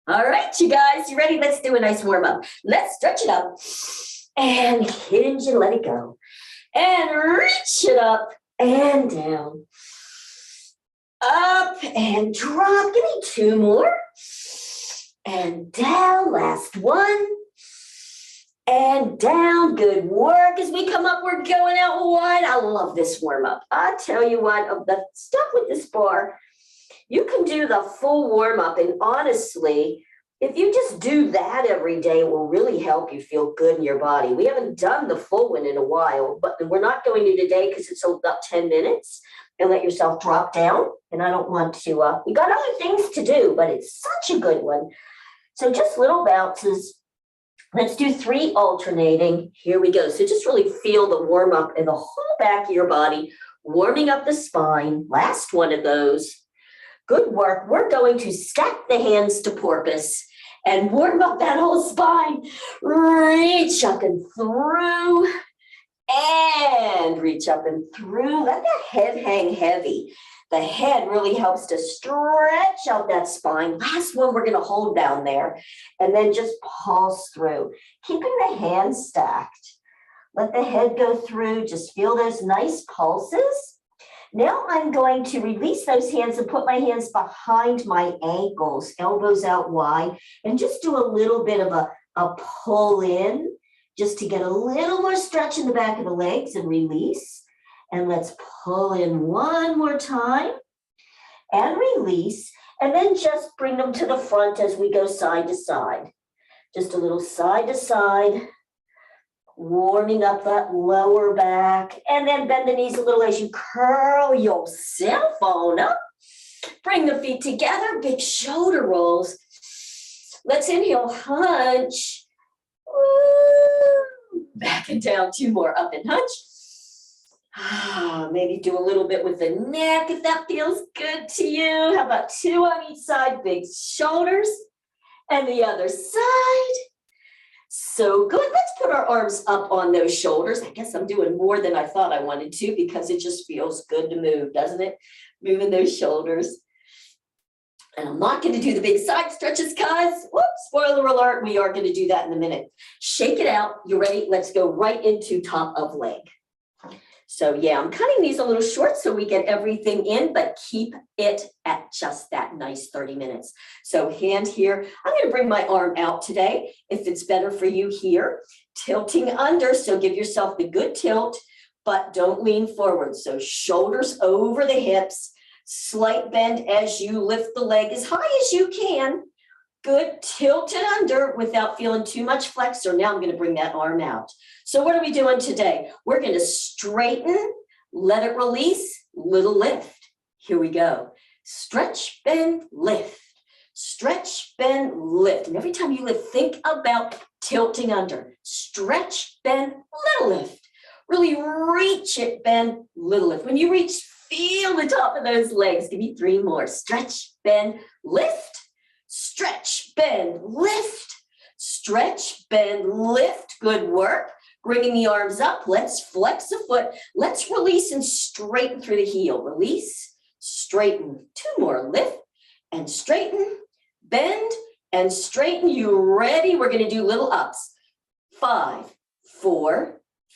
All right, you guys, you ready? Let's do a nice warm up. Let's stretch it up and hinge and let it go. And reach it up and down. Up and drop. Give me two more. And down. Last one. And down. Good work. As we come up, we're going out wide. I love this warm up. I tell you what, of the stuff with this bar, you can do the full warm up. And honestly, if you just do that every day, it will really help you feel good in your body. We haven't done the full one in a while, but we're not going to today because it's about 10 minutes. And let yourself drop down. And I don't want to, we got other things to do, but it's such a good one. So just little bounces. Let's do 3 alternating. Here we go. So just really feel the warm up in the whole back of your body, warming up the spine. Last one of those. Good work. We're going to stack the hands to porpoise and warm up that whole spine. Reach up and through. And reach up and through. Let that head hang heavy. The head really helps to stretch out that spine. Last one we're going to hold down there and then just pulse through. Keeping the hands stacked. Let the head go through. Just feel those nice pulses. Now I'm going to release those hands and put my hands behind my ankles, elbows out wide, and just do a little bit of a pull in. Just to get a little more stretch in the back of the legs and release. And let's pull in one more time and release. And then just bring them to the front as we go side to side. Just a little side to side, warming up that lower back. And then bend the knees a little as you curl yourself on up. Bring the feet together, big shoulder rolls. Let's inhale, hunch. Back and down, 2 more, up and hunch. Maybe do a little bit with the neck if that feels good to you. How about 2 on each side, big shoulders, and the other side. So good. Let's put our arms up on those shoulders. I guess I'm doing more than I thought I wanted to because it just feels good to move, doesn't it? Moving those shoulders. And I'm not going to do the big side stretches because, whoops, spoiler alert, we are going to do that in a minute. Shake it out. You ready? Let's go right into top of leg. So yeah, I'm cutting these a little short so we get everything in, but keep it at just that nice 30 minutes. So hand here. I'm going to bring my arm out today if it's better for you here. Tilting under, so give yourself the good tilt, but don't lean forward. So shoulders over the hips. Slight bend as you lift the leg as high as you can. Good, tilt it under without feeling too much flexor. Now I'm going to bring that arm out. So what are we doing today? We're going to straighten, let it release, little lift. Here we go. Stretch, bend, lift. Stretch, bend, lift. And every time you lift, think about tilting under. Stretch, bend, little lift. Really reach it, bend, little lift. When you reach, feel the top of those legs. Give me 3 more. Stretch, bend, lift. Stretch, bend, lift. Stretch, bend, lift. Good work. Bringing the arms up. Let's flex the foot. Let's release and straighten through the heel. Release, straighten. 2 more. Lift and straighten. Bend and straighten. You ready? We're going to do little ups. 5, 4,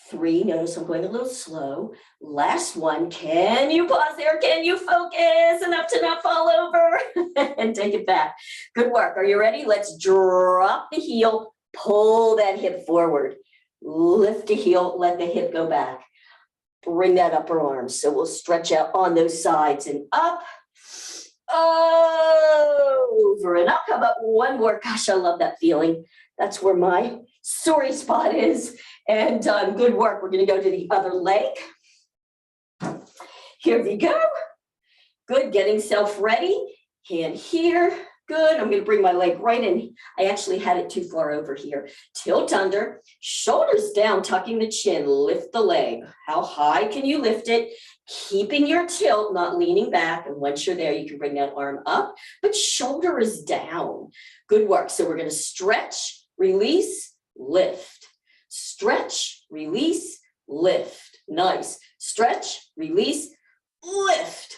3. Notice I'm going a little slow. Last one. Can you pause there? Can you focus enough to not fall over? And take it back. Good work. Are you ready? Let's drop the heel. Pull that hip forward. Lift the heel. Let the hip go back. Bring that upper arm. So we'll stretch out on those sides and up. Over and up. How about one more? Gosh, I love that feeling. That's where my sore spot is. And good work. We're going to go to the other leg. Here we go. Good. Getting self ready. Hand here. Good. I'm going to bring my leg right in. I actually had it too far over here. Tilt under. Shoulders down, tucking the chin. Lift the leg. How high can you lift it? Keeping your tilt, not leaning back. And once you're there, you can bring that arm up, but shoulder is down. Good work. So we're going to stretch, release, lift. Stretch, release, lift. Nice. Stretch, release, lift.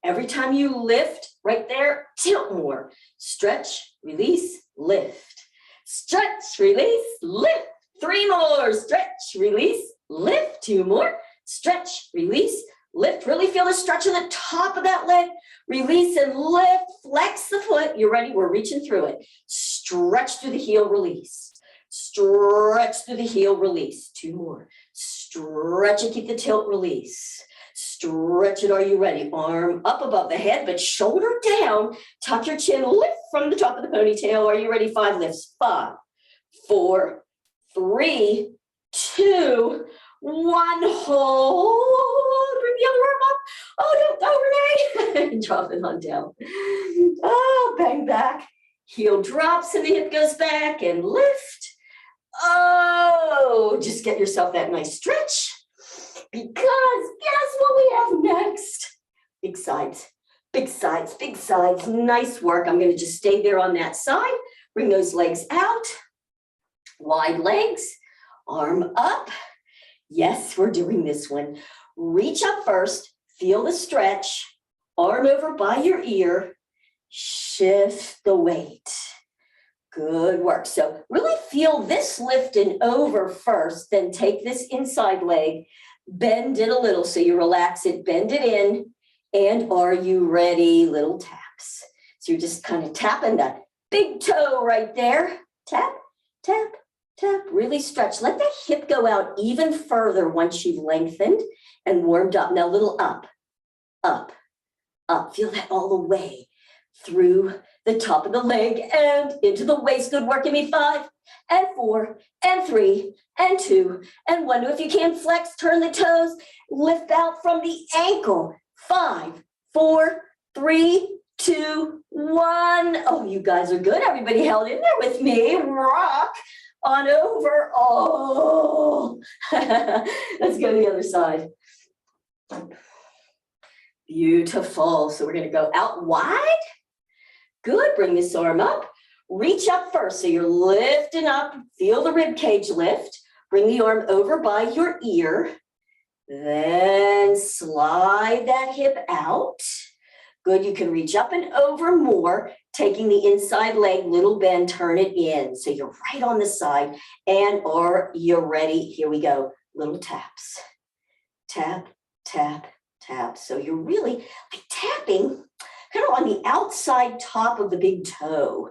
Every time you lift, right there, tilt more. Stretch, release, lift. Stretch, release, lift. 3 more. Stretch, release, lift. 2 more. Stretch, release, lift. Really feel the stretch in the top of that leg. Release and lift. Flex the foot. You're ready. We're reaching through it. Stretch through the heel, release. Stretch through the heel, release. 2 more. Stretch it, keep the tilt, release. Stretch it, are you ready? Arm up above the head, but shoulder down. Tuck your chin, lift from the top of the ponytail. Are you ready? 5 lifts. 5, 4, 3, 2, 1. Hold. Bring the other arm up. Oh, don't go, Renee. Drop it on down. Oh, bang back. Heel drops and the hip goes back and lift. Oh, just get yourself that nice stretch. Because guess what we have next? Big sides, big sides, big sides. Nice work. I'm going to just stay there on that side. Bring those legs out. Wide legs. Arm up. Yes, we're doing this one. Reach up first. Feel the stretch. Arm over by your ear. Shift the weight. Good work. So really feel this lifting over first, then take this inside leg, bend it a little so you relax it, bend it in, and are you ready? Little taps. So you're just kind of tapping that big toe right there. Tap, tap, tap, really stretch. Let that hip go out even further once you've lengthened and warmed up. Now a little up, up, up. Feel that all the way through the top of the leg and into the waist. Good work. Give me 5 and 4 and 3 and 2 and 1. If you can flex, turn the toes, lift out from the ankle. 5, 4, 3, 2, 1. Oh, you guys are good. Everybody held in there with me. Rock on over. Oh, let's go to the other side. Beautiful. So we're going to go out wide. Good. Bring this arm up. Reach up first. So you're lifting up. Feel the rib cage lift. Bring the arm over by your ear. Then slide that hip out. Good. You can reach up and over more. Taking the inside leg, little bend, turn it in. So you're right on the side. And are you ready? Here we go. Little taps. Tap, tap, tap. So you're really like tapping kind of on the outside top of the big toe.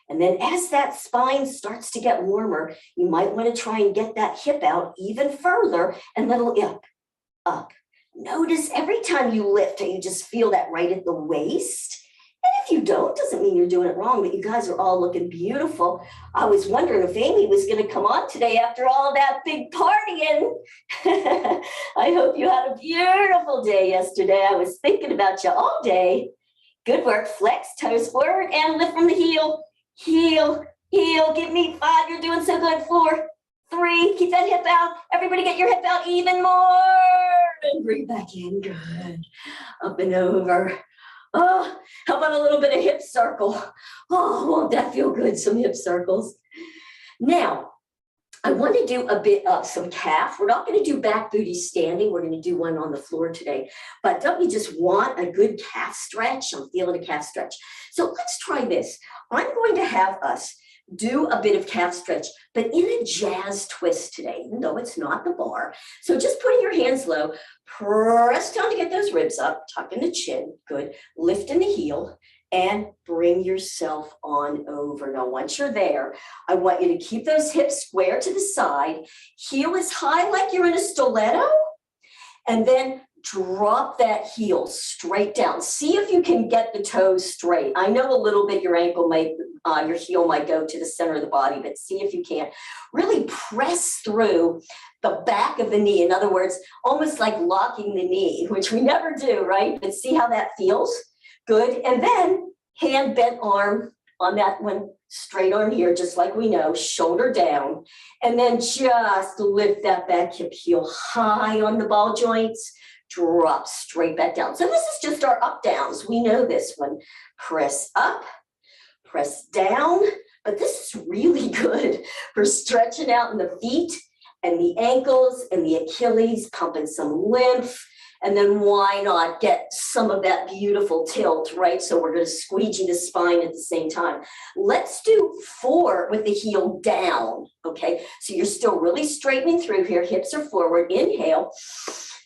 And then as that spine starts to get warmer, you might want to try and get that hip out even further and little up, up. Notice every time you lift, you just feel that right at the waist. And if you don't, doesn't mean you're doing it wrong, but you guys are all looking beautiful. I was wondering if Amy was going to come on today after all that big partying. I hope you had a beautiful day yesterday. I was thinking about you all day. Good work. Flex, toes forward, and lift from the heel. Heel, heel. Give me 5. You're doing so good. 4, 3. Keep that hip out. Everybody get your hip out even more. And bring back in. Good. Up and over. Oh, how about a little bit of hip circle? Oh, won't that feel good? Some hip circles. Now, I want to do a bit of some calf. We're not going to do back booty standing. We're going to do one on the floor today. But don't you just want a good calf stretch? I'm feeling a calf stretch. So let's try this. I'm going to have us do a bit of calf stretch, but in a jazz twist today, even though it's not the bar. So just putting your hands low, press down to get those ribs up, tuck in the chin, good. Lift in the heel and bring yourself on over. Now, once you're there, I want you to keep those hips square to the side. Heel is high like you're in a stiletto, and then drop that heel straight down. See if you can get the toes straight. I know a little bit your ankle might, your heel might go to the center of the body, but see if you can. Really press through the back of the knee. In other words, almost like locking the knee, which we never do, right? But see how that feels? Good. And then hand bent arm on that one, straight arm here, just like we know, shoulder down. And then just lift that back hip, heel high on the ball joints. Drop straight back down. So this is just our up downs. We know this one. Press up, press down, but this is really good for stretching out in the feet and the ankles and the Achilles, pumping some lymph And then why not get some of that beautiful tilt, right? So we're going to squeegee the spine at the same time. Let's do 4 with the heel down, okay? So you're still really straightening through here. Hips are forward. Inhale.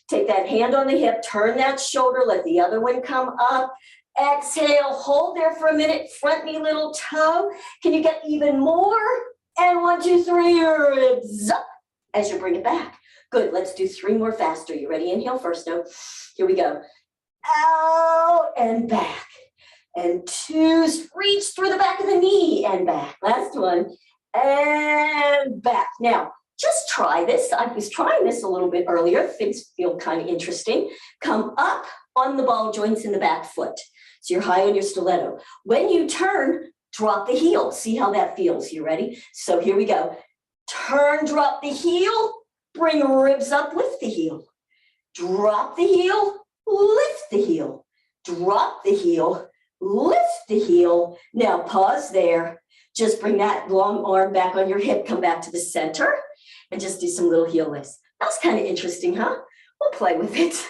Take that hand on the hip. Turn that shoulder. Let the other one come up. Exhale. Hold there for a minute. Front knee, little toe. Can you get even more? And 1, 2, 3. Ribs up as you bring it back. Good, let's do 3 more faster. You ready? Inhale first now. Here we go. Out and back. And 2, reach through the back of the knee and back. Last one. And back. Now, just try this. I was trying this a little bit earlier. Things feel kind of interesting. Come up on the ball joints in the back foot. So you're high on your stiletto. When you turn, drop the heel. See how that feels. You ready? So here we go. Turn, drop the heel. Bring ribs up, lift the heel. Drop the heel, lift the heel. Drop the heel, lift the heel. Now pause there. Just bring that long arm back on your hip. Come back to the center and just do some little heel lifts. That was kind of interesting, huh? We'll play with it.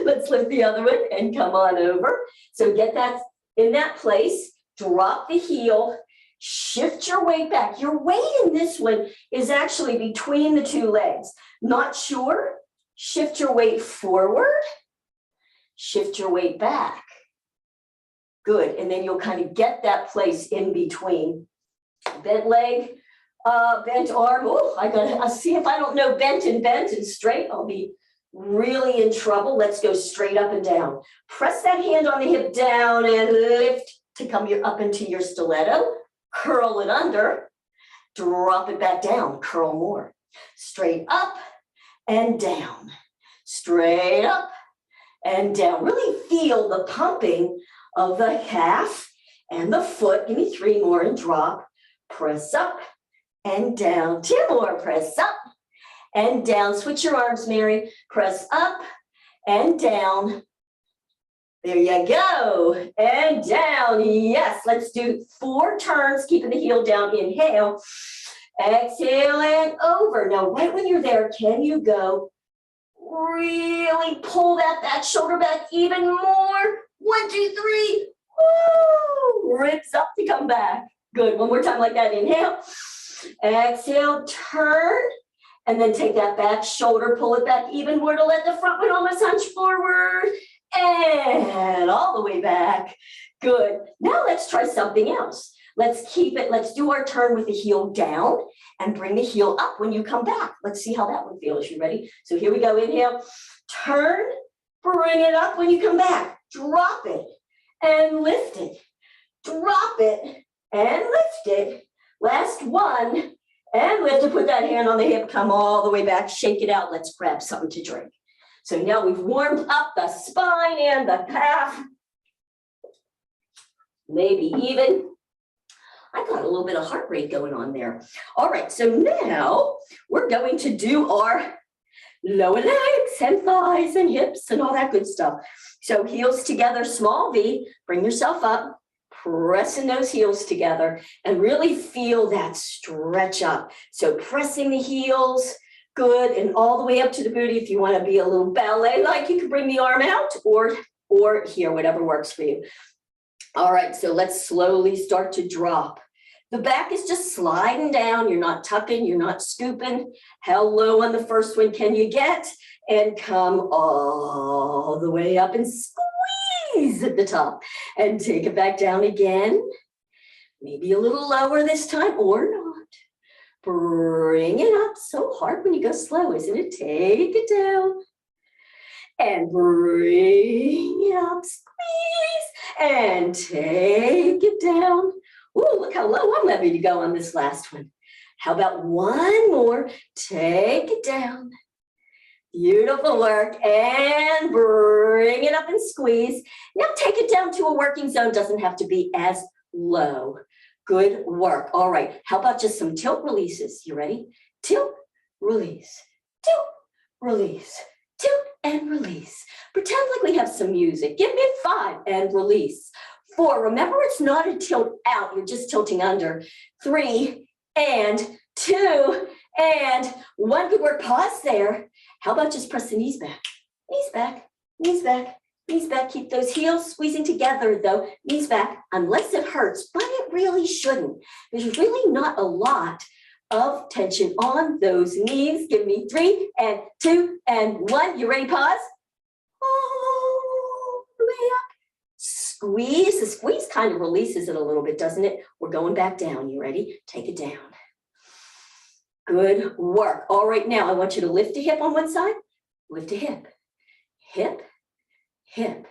Let's lift the other one and come on over. So get that in that place. Drop the heel. Shift your weight back. Your weight in this one is actually between the 2 legs. Not sure? Shift your weight forward. Shift your weight back. Good. And then you'll kind of get that place in between. Bent leg, bent arm. Oh, I'll see if I don't know bent and straight. I'll be really in trouble. Let's go straight up and down. Press that hand on the hip down and lift to come up into your stiletto. Curl it under, drop it back down, curl more. Straight up and down, straight up and down. Really feel the pumping of the calf and the foot. Give me 3 more and drop. Press up and down. 2 more, press up and down. Switch your arms, Mary. Press up and down. There you go, and down, yes. Let's do 4 turns, keeping the heel down. Inhale, exhale, and over. Now, right when you're there, can you go really pull that back shoulder back even more? 1, 2, 3, woo! Ribs up to come back. Good, one more time like that. Inhale, exhale, turn, and then take that back shoulder, pull it back even more to let the front one almost hunch forward. And all the way back. Good. Now let's try something else. Let's keep it. Let's do our turn with the heel down and bring the heel up when you come back. Let's see how that one feels. You ready? So here we go. Inhale, turn, bring it up when you come back. Drop it and lift it. Drop it and lift it. Last one. And lift it. Put that hand on the hip. Come all the way back. Shake it out. Let's grab something to drink. So now we've warmed up the spine and the calf. Maybe even. I got a little bit of heart rate going on there. All right, so now we're going to do our lower legs and thighs and hips and all that good stuff. So heels together, small V, bring yourself up, pressing those heels together and really feel that stretch up. So pressing the heels, good, and all the way up to the booty. If you want to be a little ballet-like, you can bring the arm out or here, whatever works for you. All right, so let's slowly start to drop. The back is just sliding down. You're not tucking, you're not scooping. How low on the first one can you get? And come all the way up and squeeze at the top. And take it back down again. Maybe a little lower this time or not. Bring it up. So hard when you go slow, isn't it? Take it down. And bring it up. Squeeze. And take it down. Ooh, look how low I'm ready to go on this last one. How about one more? Take it down. Beautiful work. And bring it up and squeeze. Now take it down to a working zone. Doesn't have to be as low. Good work. All right. How about just some tilt releases? You ready? Tilt, release, tilt, release, tilt, and release. Pretend like we have some music. Give me 5 and release. 4. Remember, it's not a tilt out. You're just tilting under. 3 and 2 and 1. Good work. Pause there. How about just press the knees back knees back, knees back, knees back. Keep those heels squeezing together though, knees back, unless it hurts, but it really shouldn't. There's really not a lot of tension on those knees. Give me 3 and 2 and 1. You ready? Pause. All the way up. Squeeze. The squeeze kind of releases it a little bit, doesn't it? We're going back down. You ready? Take it down. Good work. All right, now I want you to lift a hip on one side. Lift a hip. Hip, hip,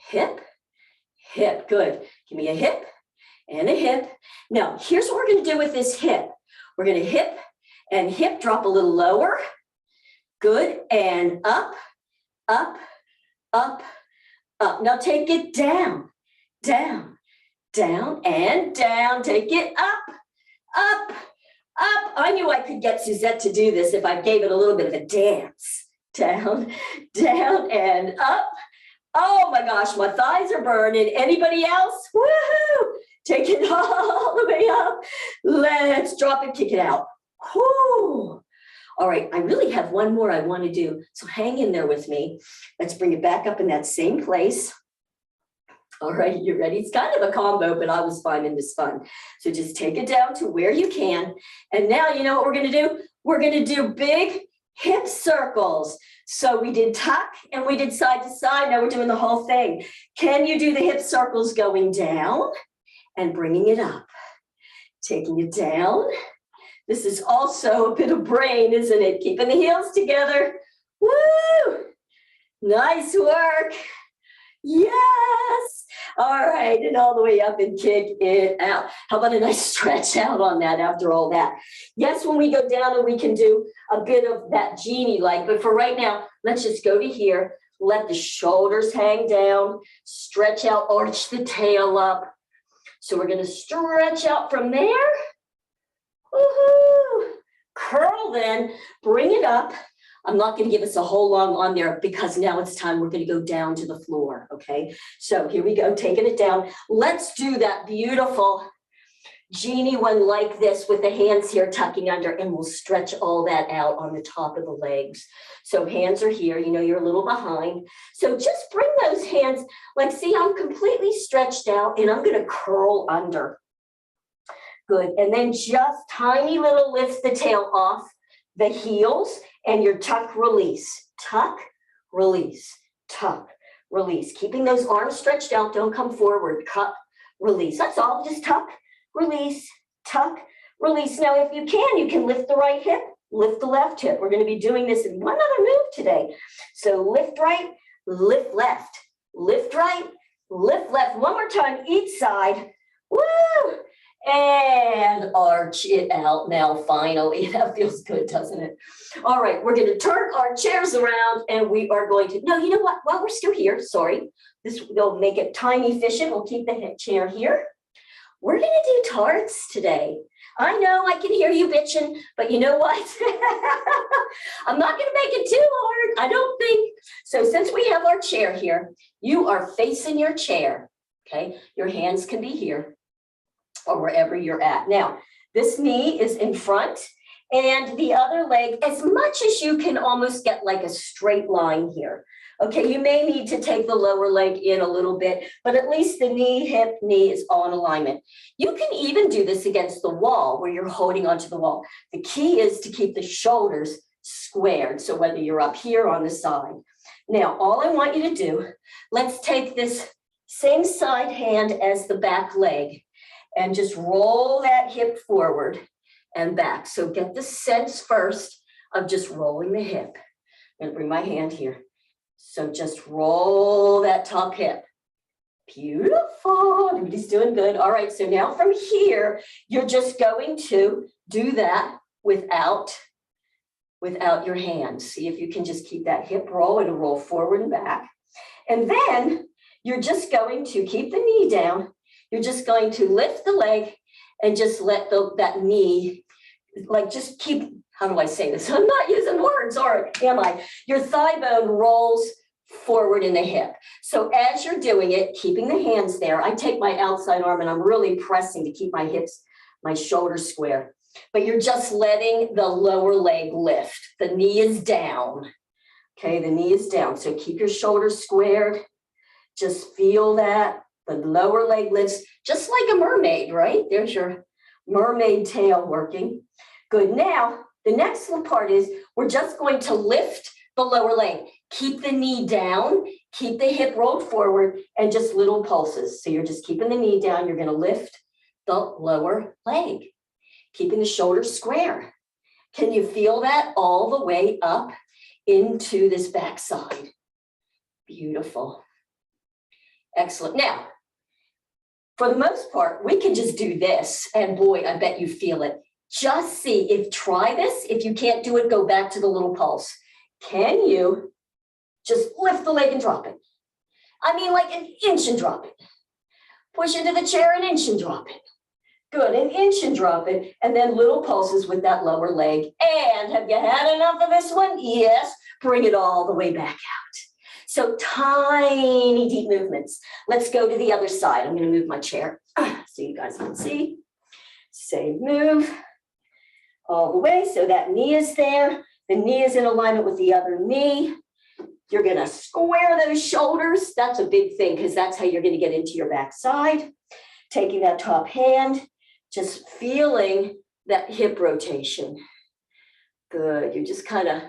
hip, hip. Good. Give me a hip and a hip. Now, here's what we're going to do with this hip. We're going to hip and hip, drop a little lower. Good. And up, up, up, up. Now take it down, down, down, and down. Take it up, up, up. I knew I could get Suzette to do this if I gave it a little bit of a dance. Down, down, and up. Oh my gosh, my thighs are burning. Anybody else? Woohoo! Take it all the way up. Let's drop it, kick it out. Whoo! All right, I really have one more I want to do, so hang in there with me. Let's bring it back up in that same place. All right, you ready? It's kind of a combo, but I was finding this fun. So just take it down to where you can. And now you know what we're going to do? We're going to do big hip circles. So we did tuck and we did side to side. Now we're doing the whole thing. Can you do the hip circles going down and bringing it up? Taking it down. This is also a bit of brain, isn't it? Keeping the heels together. Woo! Nice work. Yes. All right, and all the way up and kick it out. How about a nice stretch out on that after all that? Yes, when we go down and we can do a bit of that genie-like, but for right now, let's just go to here. Let the shoulders hang down, stretch out, arch the tail up. So we're gonna stretch out from there. Woohoo! Curl then, bring it up. I'm not going to give us a whole long on there because now it's time we're going to go down to the floor, okay? So here we go, taking it down. Let's do that beautiful genie one like this with the hands here tucking under, and we'll stretch all that out on the top of the legs. So hands are here, you know you're a little behind. So just bring those hands, like see I'm completely stretched out and I'm going to curl under. Good, and then just tiny little lifts the tail off the heels and your tuck, release, tuck, release, tuck, release. Keeping those arms stretched out, don't come forward, cut, release. That's all, just tuck, release, tuck, release. Now, if you can lift the right hip, lift the left hip. We're gonna be doing this in one other move today. So lift right, lift left, lift right, lift left. One more time, each side, woo! And arch it out now, finally. That feels good, doesn't it? All right, we're going to turn our chairs around and we are going to, no, you know what? While we're still here, sorry, this will make it time efficient. We'll keep the chair here. We're going to do tarts today. I know I can hear you bitching, but you know what? I'm not going to make it too hard, I don't think. So since we have our chair here, you are facing your chair, okay? Your hands can be here, or wherever you're at. Now, this knee is in front and the other leg, as much as you can almost get like a straight line here. Okay, you may need to take the lower leg in a little bit, but at least the knee, hip, knee is all in alignment. You can even do this against the wall where you're holding onto the wall. The key is to keep the shoulders squared. So whether you're up here on the side. Now, all I want you to do, let's take this same side hand as the back leg and just roll that hip forward and back. So get the sense first of just rolling the hip. I'm gonna bring my hand here. So just roll that top hip. Beautiful, everybody's doing good. All right, so now from here, you're just going to do that without your hands. See if you can just keep that hip roll. It'll roll forward and back. And then you're just going to keep the knee down. You're just going to lift the leg and just let that knee, like just keep, how do I say this? I'm not using words, or am I? Your thigh bone rolls forward in the hip. So as you're doing it, keeping the hands there, I take my outside arm and I'm really pressing to keep my hips, my shoulders square. But you're just letting the lower leg lift. The knee is down. Okay, the knee is down, so keep your shoulders squared. Just feel that. The lower leg lifts, just like a mermaid, right? There's your mermaid tail working. Good. Now, the next little part is we're just going to lift the lower leg. Keep the knee down, keep the hip rolled forward, and just little pulses. So you're just keeping the knee down. You're going to lift the lower leg, keeping the shoulders square. Can you feel that all the way up into this backside? Beautiful. Excellent. Now, for the most part, we can just do this, and boy, I bet you feel it. Just see, try this. If you can't do it, go back to the little pulse. Can you just lift the leg and drop it? I mean, like an inch and drop it. Push into the chair, an inch and drop it. Good, an inch and drop it, and then little pulses with that lower leg. And have you had enough of this one? Yes, bring it all the way back out. So tiny, deep movements. Let's go to the other side. I'm going to move my chair so you guys can see. Same move all the way. So that knee is there. The knee is in alignment with the other knee. You're going to square those shoulders. That's a big thing because that's how you're going to get into your backside. Taking that top hand, just feeling that hip rotation. Good. You're just kind of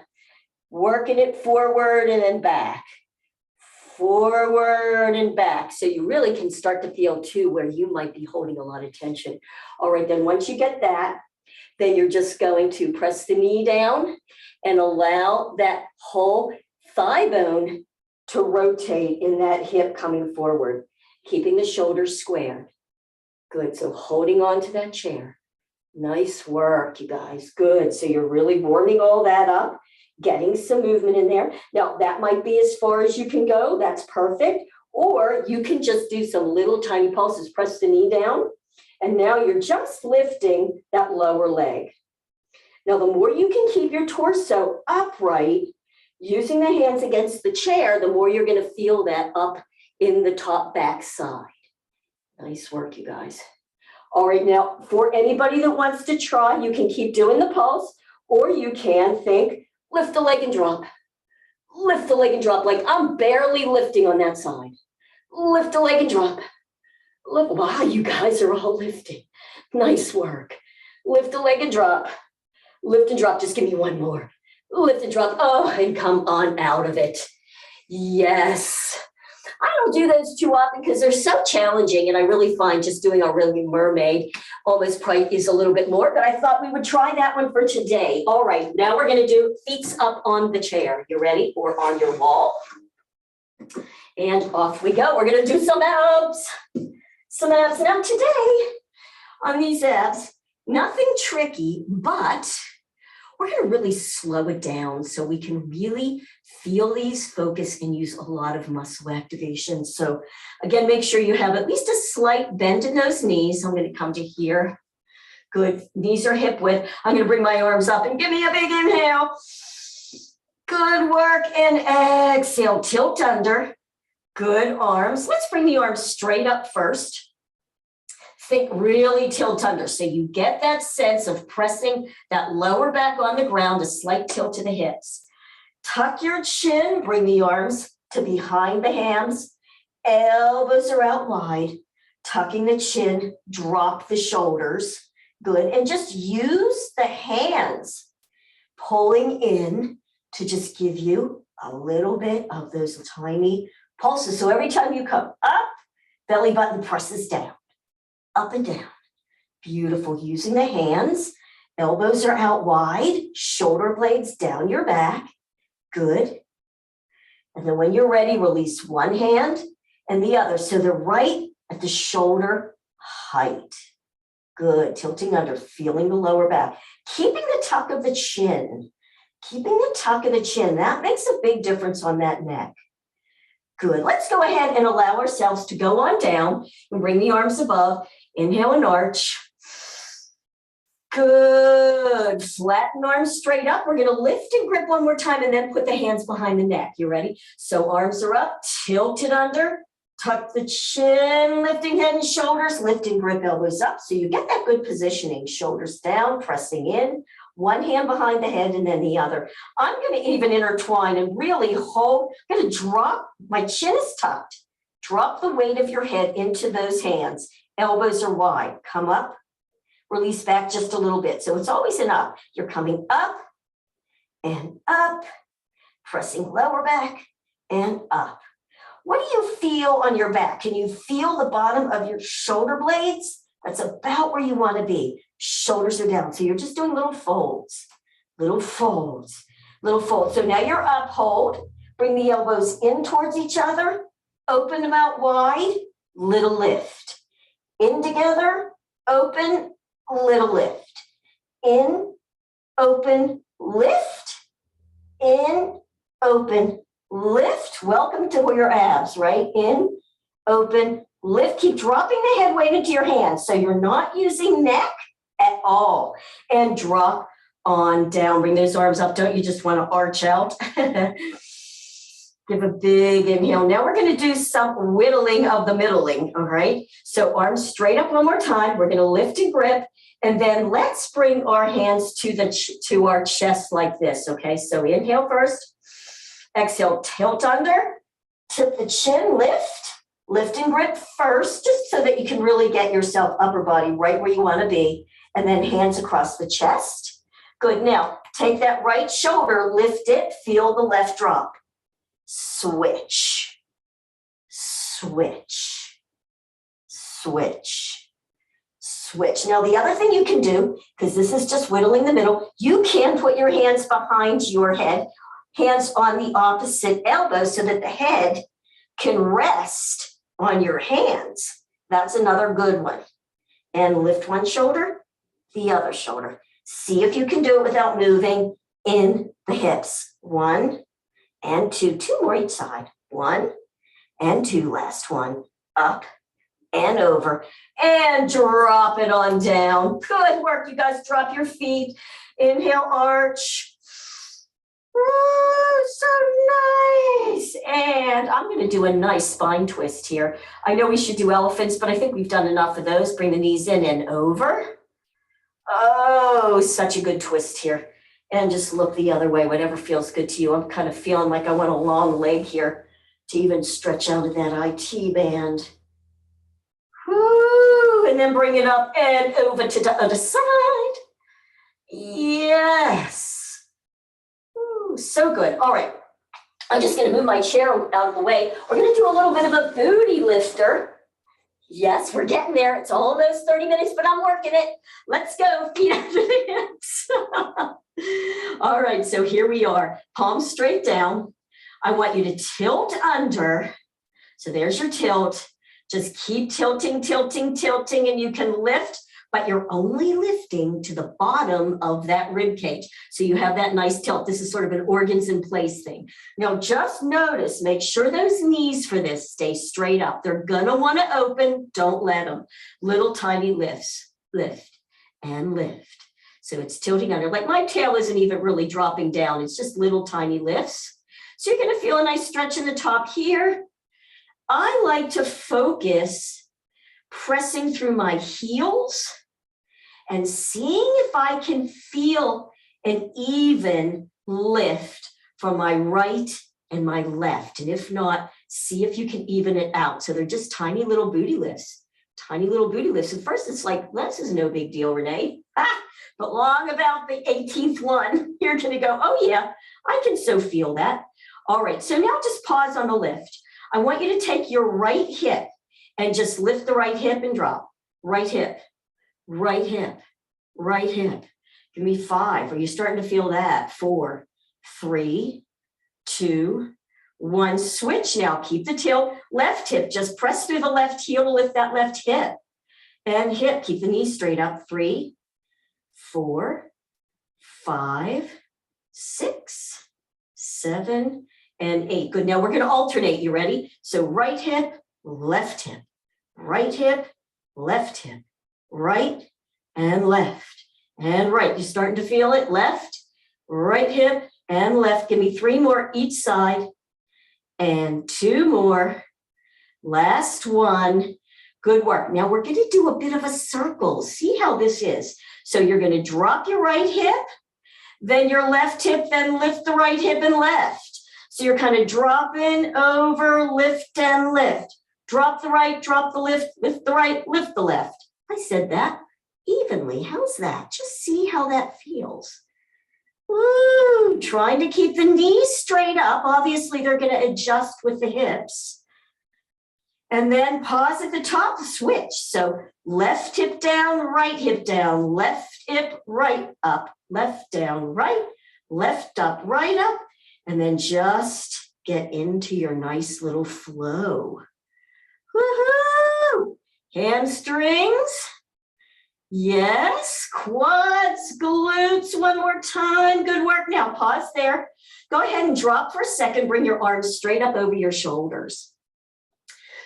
working it forward and then back. Forward and back. So you really can start to feel too where you might be holding a lot of tension. All right, then once you get that, then you're just going to press the knee down and allow that whole thigh bone to rotate in that hip coming forward, keeping the shoulders squared. Good, so holding on to that chair. Nice work, you guys, good. So you're really warming all that up, getting some movement in there. Now, that might be as far as you can go. That's perfect. Or you can just do some little tiny pulses. Press the knee down. And now you're just lifting that lower leg. Now, the more you can keep your torso upright, using the hands against the chair, the more you're going to feel that up in the top back side. Nice work, you guys. All right, now, for anybody that wants to try, you can keep doing the pulse, or you can think, lift the leg and drop. Lift the leg and drop, like I'm barely lifting on that side. Lift the leg and drop. Wow, you guys are all lifting. Nice work. Lift the leg and drop. Lift and drop, just give me one more. Lift and drop, oh, and come on out of it. Yes. I don't do those too often because they're so challenging, and I really find just doing a really mermaid almost probably is a little bit more, but I thought we would try that one for today. All right, now we're going to do feet up on the chair. You ready? Or on your wall. And off we go. We're going to do some abs. Some abs. Now today, on these abs, nothing tricky, but we're going to really slow it down so we can really feel these, focus, and use a lot of muscle activation. So again, make sure you have at least a slight bend in those knees. I'm going to come to here. Good. Knees are hip width. I'm going to bring my arms up and give me a big inhale. Good work. And exhale. Tilt under. Good arms. Let's bring the arms straight up first. Think really tilt under. So you get that sense of pressing that lower back on the ground, a slight tilt to the hips. Tuck your chin, bring the arms to behind the hands. Elbows are out wide. Tucking the chin, drop the shoulders. Good. And just use the hands pulling in to just give you a little bit of those tiny pulses. So every time you come up, belly button presses down. Up and down. Beautiful. Using the hands. Elbows are out wide. Shoulder blades down your back. Good. And then when you're ready, release one hand and the other. So they're right at the shoulder height. Good. Tilting under, feeling the lower back. Keeping the tuck of the chin. Keeping the tuck of the chin. That makes a big difference on that neck. Good. Let's go ahead and allow ourselves to go on down and bring the arms above. Inhale and arch. Good. Flatten arms straight up. We're going to lift and grip one more time and then put the hands behind the neck. You ready? So arms are up, tilted under, tuck the chin, lifting head and shoulders, lift and grip elbows up. So you get that good positioning. Shoulders down, pressing in, One hand behind the head and then the other. I'm going to even intertwine and really hold. I'm going to drop, my chin is tucked. Drop the weight of your head into those hands. Elbows are wide. Come up, release back just a little bit. So it's always an up. You're coming up and up, pressing lower back and up. What do you feel on your back? Can you feel the bottom of your shoulder blades? That's about where you want to be. Shoulders are down. So you're just doing little folds, little folds, little folds. So now you're up, hold. Bring the elbows in towards each other. Open them out wide, little lift. In together, open, little lift. In, open, lift. In, open, lift. Welcome to your abs, right? In, open, lift. Keep dropping the head weight into your hands. So you're not using neck at all. And drop on down. Bring those arms up. Don't you just want to arch out? Give a big inhale. Now we're going to do some whittling of the middling, all right? So arms straight up one more time. We're going to lift and grip. And then let's bring our hands to our chest like this, okay? So inhale first. Exhale, tilt under. Tip the chin, lift and grip first, just so that you can really get yourself upper body right where you want to be. And then hands across the chest. Good. Now, take that right shoulder, lift it, feel the left drop. Switch, switch, switch, switch. Now, the other thing you can do, because this is just whittling the middle, you can put your hands behind your head, hands on the opposite elbow so that the head can rest on your hands. That's another good one. And lift one shoulder, the other shoulder. See if you can do it without moving in the hips. 1 and 2, 2 more each side. 1 and 2, last one. Up and over and drop it on down. Good work, you guys. Drop your feet. Inhale, arch. Oh, so nice. And I'm going to do a nice spine twist here. I know we should do elephants, but I think we've done enough of those. Bring the knees in and over. Oh, such a good twist here. And just look the other way, whatever feels good to you. I'm kind of feeling like I want a long leg here to even stretch out of that IT band. Woo, and then bring it up and over to the other side. Yes. Ooh, so good. All right. I'm just going to move my chair out of the way. We're going to do a little bit of a booty lifter. Yes, we're getting there. It's almost 30 minutes, but I'm working it. Let's go. Feet under the hips. All right, so here we are. Palms straight down. I want you to tilt under. So there's your tilt. Just keep tilting, tilting, tilting, and you can lift, but you're only lifting to the bottom of that rib cage. So you have that nice tilt. This is sort of an organs in place thing. Now just notice, make sure those knees for this stay straight up. They're gonna wanna open, don't let them. Little tiny lifts, lift and lift. So it's tilting under, like my tail isn't even really dropping down. It's just little tiny lifts. So you're gonna feel a nice stretch in the top here. I like to focus pressing through my heels and seeing if I can feel an even lift from my right and my left. And if not, see if you can even it out. So they're just tiny little booty lifts, tiny little booty lifts. At first it's like, this is no big deal, Renee. But long about the 18th one, you're gonna go, oh yeah, I can so feel that. All right, so now just pause on the lift. I want you to take your right hip and just lift the right hip and drop. Right hip, right hip, right hip. Give me 5. Are you starting to feel that? 4, 3, 2, 1. Switch now. Keep the tilt. Left hip. Just press through the left heel to lift that left hip. And hip. Keep the knees straight up. 3, 4, 5, 6, 7, and 8. Good. Now we're going to alternate. You ready? So right hip, left hip, right hip, left hip, right and left and right. You're starting to feel it. Left, right hip and left. Give me 3 more each side and 2 more. Last one. Good work. Now we're going to do a bit of a circle. See how this is. So you're going to drop your right hip then your left hip, then lift the right hip and left. So you're kind of dropping over, lift and lift. Drop the right, drop the lift the right, lift the left. I said that evenly. How's that? Just see how that feels. Woo! Trying to keep the knees straight up. Obviously, they're going to adjust with the hips. And then pause at the top to switch. So left hip down, right hip down, left hip, right up, left down, right, left up, right up, and then just get into your nice little flow. Woohoo! Hamstrings. Yes, quads, glutes, one more time. Good work. Now pause there. Go ahead and drop for a second. Bring your arms straight up over your shoulders.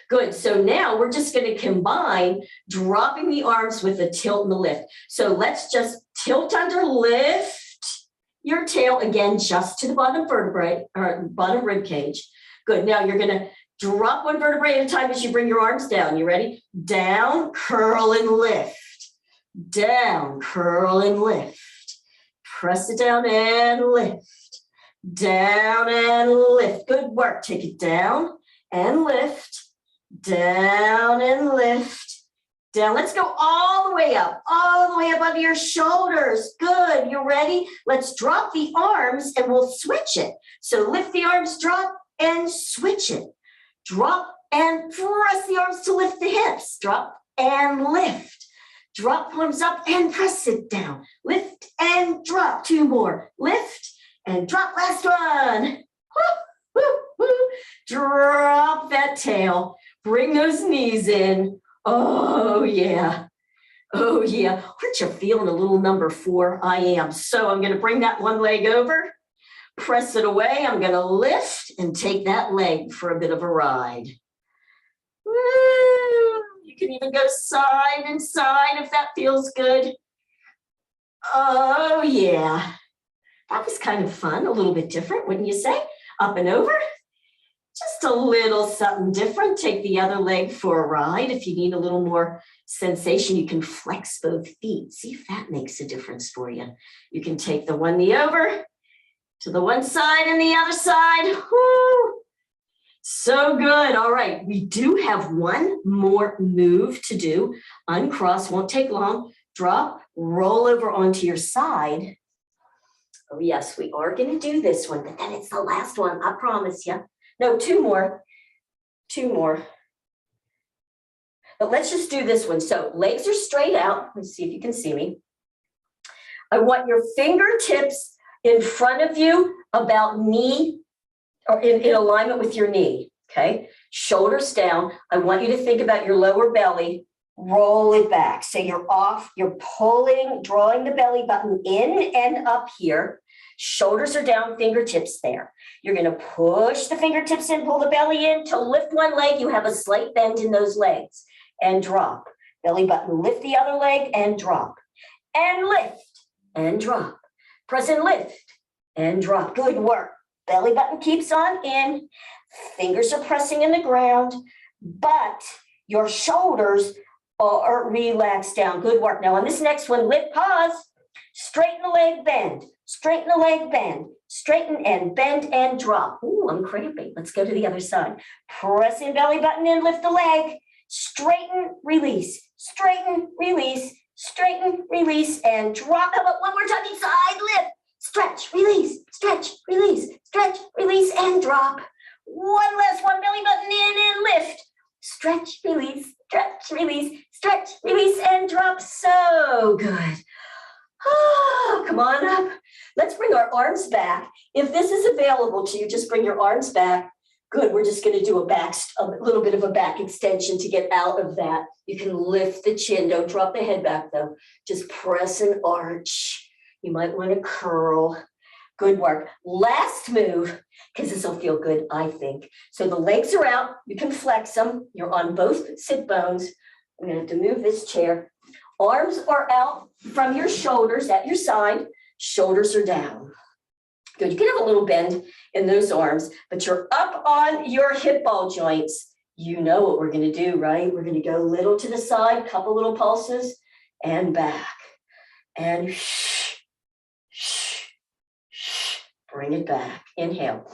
Good. So now we're just going to combine dropping the arms with the tilt and the lift. So let's just tilt under, lift your tail again, just to the bottom vertebrae or bottom rib cage. Good. Now you're going to drop one vertebrae at a time as you bring your arms down. You ready? Down, curl and lift. Down, curl and lift. Press it down and lift. Down and lift. Good work. Take it down and lift. Down and lift, down. Let's go all the way up under your shoulders. Good, you ready? Let's drop the arms and we'll switch it. So lift the arms, drop and switch it. Drop and press the arms to lift the hips. Drop and lift. Drop arms up and press it down. Lift and drop. Two more. Lift and drop. Last one. Woo, woo, woo. Drop that tail. Bring those knees in. Oh, yeah. Oh, yeah. Aren't you feeling a little number 4? I am. So I'm going to bring that one leg over, press it away. I'm going to lift and take that leg for a bit of a ride. Woo! You can even go side and side if that feels good. Oh, yeah. That was kind of fun, a little bit different, wouldn't you say? Up and over. Just a little something different. Take the other leg for a ride. If you need a little more sensation, you can flex both feet. See if that makes a difference for you. You can take the one knee over to the one side and the other side. Woo! So good. All right. We do have one more move to do. Uncross, won't take long. Drop, roll over onto your side. Oh, yes, we are going to do this one, but then it's the last one. I promise you. No, two more. But let's just do this one. So legs are straight out. Let's see if you can see me. I want your fingertips in front of you about knee or in alignment with your knee, okay? Shoulders down. I want you to think about your lower belly. Roll it back. So you're pulling, drawing the belly button in and up here. Shoulders are down, fingertips there. You're going to push the fingertips in, pull the belly in. To lift one leg, you have a slight bend in those legs. And drop. Belly button, lift the other leg and drop. And lift and drop. Press and lift and drop. Good work. Belly button keeps on in. Fingers are pressing in the ground. But your shoulders are relaxed down. Good work. Now on this next one, lift, pause. Straighten the leg, bend. Straighten the leg, bend. Straighten and bend and drop. Ooh, I'm cramping. Let's go to the other side. Press in, belly button in, lift the leg. Straighten, release. Straighten, release. Straighten, release, and drop. How about one more time each side? Lift. Stretch, release. Stretch, release. Stretch, release, and drop. One last one. Belly button in and lift. Stretch, release. Stretch, release. Stretch, release, and drop. So good. Oh, come on up. Let's bring our arms back. If this is available to you, just bring your arms back. Good. We're just going to do a little bit of a back extension to get out of that. You can lift the chin. Don't drop the head back though. Just press and arch. You might want to curl. Good work. Last move, because this will feel good, I think. So the legs are out. You can flex them. You're on both sit bones. I'm going to have to move this chair. Arms are out from your shoulders at your side. Shoulders are down. Good. You can have a little bend in those arms, but you're up on your hip ball joints. You know what we're going to do, right? We're going to go a little to the side, couple little pulses, and back. And Bring it back. Inhale,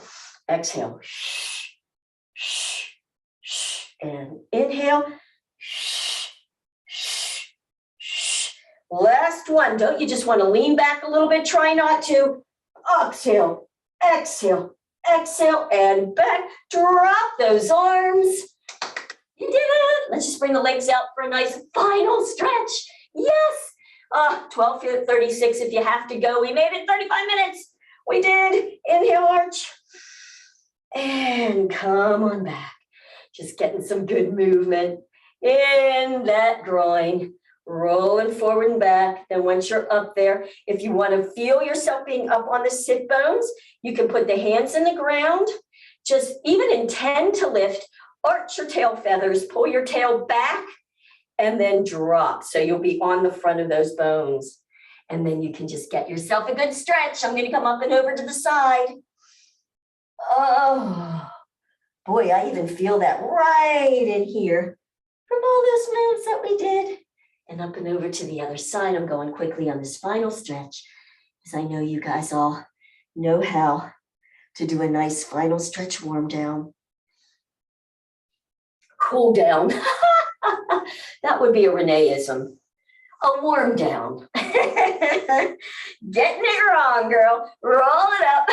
exhale. And inhale. Last one. Don't you just want to lean back a little bit? Try not to. Exhale, exhale, exhale, and back. Drop those arms. You did it. Let's just bring the legs out for a nice final stretch. Yes. 12:36 if you have to go. We made it 35 minutes. We did. Inhale, arch. And come on back. Just getting some good movement in that groin. Rolling forward and back. Then once you're up there, if you want to feel yourself being up on the sit bones, you can put the hands in the ground. Just even intend to lift. Arch your tail feathers. Pull your tail back. And then drop. So you'll be on the front of those bones. And then you can just get yourself a good stretch. I'm going to come up and over to the side. Oh, boy, I even feel that right in here from all those moves that we did. And up and over to the other side. I'm going quickly on this final stretch, because I know you guys all know how to do a nice final stretch warm down. Cool down. That would be a Reneeism. A warm down. Getting it wrong, girl. Roll it up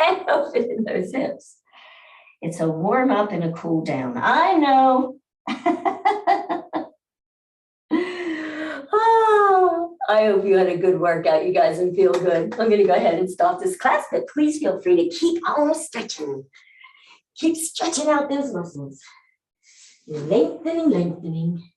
and open in those hips. It's a warm up and a cool down. I know. Oh, I hope you had a good workout, you guys, and feel good. I'm going to go ahead and stop this class, but please feel free to keep on stretching. Keep stretching out those muscles. Lengthening, lengthening.